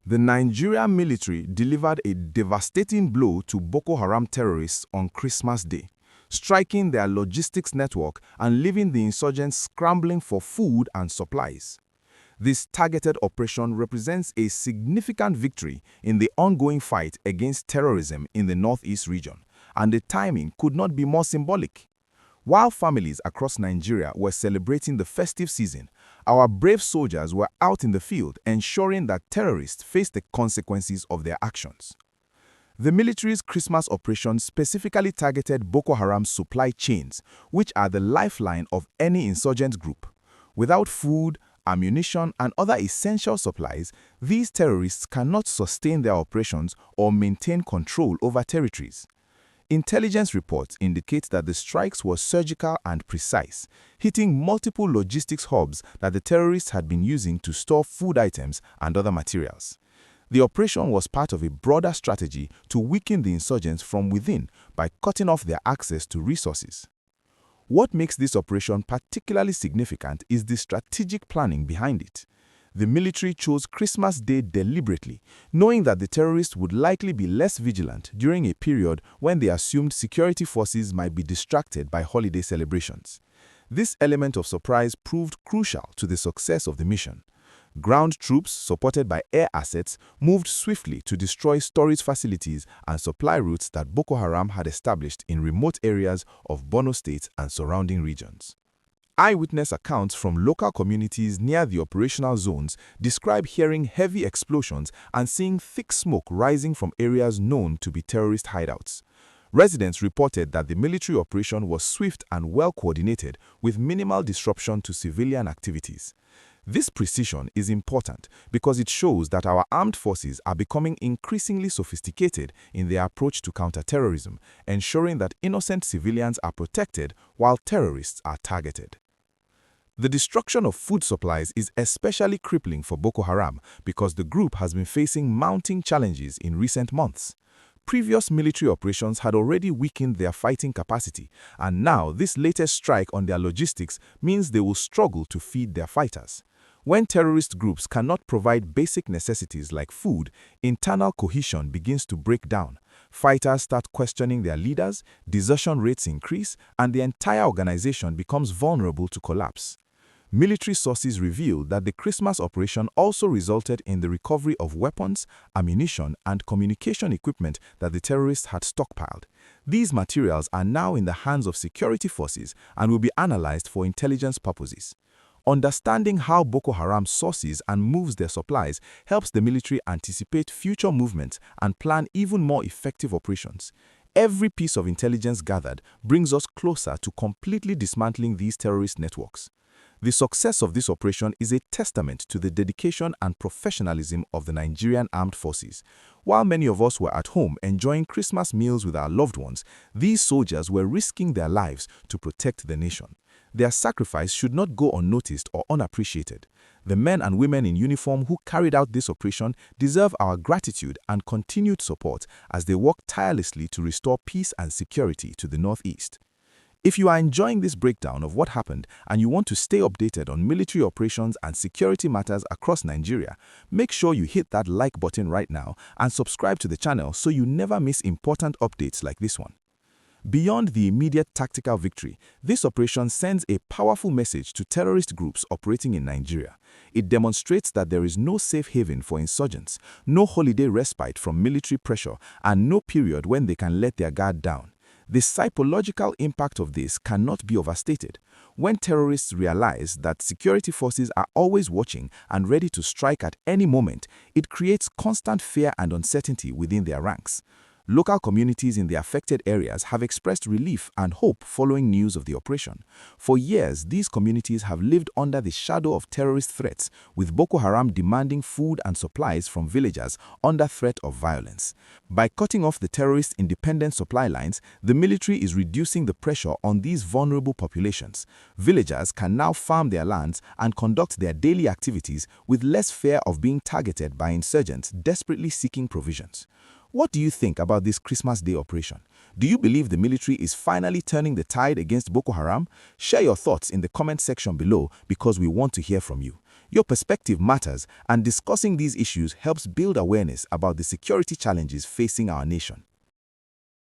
The Nigerian military delivered a devastating blow to Boko Haram terrorists on Christmas Day, striking their logistics network and leaving the insurgents scrambling for food and supplies. This targeted operation represents a significant victory in the ongoing fight against terrorism in the Northeast region, and the timing could not be more symbolic. While families across Nigeria were celebrating the festive season, our brave soldiers were out in the field ensuring that terrorists faced the consequences of their actions. The military's Christmas operation specifically targeted Boko Haram's supply chains, which are the lifeline of any insurgent group. Without food, ammunition, and other essential supplies, these terrorists cannot sustain their operations or maintain control over territories. Intelligence reports indicate that the strikes were surgical and precise, hitting multiple logistics hubs that the terrorists had been using to store food items and other materials. The operation was part of a broader strategy to weaken the insurgents from within by cutting off their access to resources. What makes this operation particularly significant is the strategic planning behind it. The military chose Christmas Day deliberately, knowing that the terrorists would likely be less vigilant during a period when they assumed security forces might be distracted by holiday celebrations. This element of surprise proved crucial to the success of the mission. Ground troops, supported by air assets, moved swiftly to destroy storage facilities and supply routes that Boko Haram had established in remote areas of Borno State and surrounding regions. Eyewitness accounts from local communities near the operational zones describe hearing heavy explosions and seeing thick smoke rising from areas known to be terrorist hideouts. Residents reported that the military operation was swift and well coordinated, with minimal disruption to civilian activities. This precision is important because it shows that our armed forces are becoming increasingly sophisticated in their approach to counter-terrorism, ensuring that innocent civilians are protected while terrorists are targeted. The destruction of food supplies is especially crippling for Boko Haram because the group has been facing mounting challenges in recent months. Previous military operations had already weakened their fighting capacity, and now this latest strike on their logistics means they will struggle to feed their fighters. When terrorist groups cannot provide basic necessities like food, internal cohesion begins to break down. Fighters start questioning their leaders, desertion rates increase, and the entire organization becomes vulnerable to collapse. Military sources reveal that the Christmas operation also resulted in the recovery of weapons, ammunition, and communication equipment that the terrorists had stockpiled. These materials are now in the hands of security forces and will be analyzed for intelligence purposes. Understanding how Boko Haram sources and moves their supplies helps the military anticipate future movements and plan even more effective operations. Every piece of intelligence gathered brings us closer to completely dismantling these terrorist networks. The success of this operation is a testament to the dedication and professionalism of the Nigerian Armed Forces. While many of us were at home enjoying Christmas meals with our loved ones, these soldiers were risking their lives to protect the nation. Their sacrifice should not go unnoticed or unappreciated. The men and women in uniform who carried out this operation deserve our gratitude and continued support as they work tirelessly to restore peace and security to the Northeast. If you are enjoying this breakdown of what happened and you want to stay updated on military operations and security matters across Nigeria, make sure you hit that like button right now and subscribe to the channel so you never miss important updates like this one. Beyond the immediate tactical victory, this operation sends a powerful message to terrorist groups operating in Nigeria. It demonstrates that there is no safe haven for insurgents, no holiday respite from military pressure, and no period when they can let their guard down. The psychological impact of this cannot be overstated. When terrorists realize that security forces are always watching and ready to strike at any moment, it creates constant fear and uncertainty within their ranks. Local communities in the affected areas have expressed relief and hope following news of the operation. For years, these communities have lived under the shadow of terrorist threats, with Boko Haram demanding food and supplies from villagers under threat of violence. By cutting off the terrorist independent supply lines, the military is reducing the pressure on these vulnerable populations. Villagers can now farm their lands and conduct their daily activities with less fear of being targeted by insurgents desperately seeking provisions. What do you think about this Christmas Day operation? Do you believe the military is finally turning the tide against Boko Haram? Share your thoughts in the comment section below because we want to hear from you. Your perspective matters, and discussing these issues helps build awareness about the security challenges facing our nation.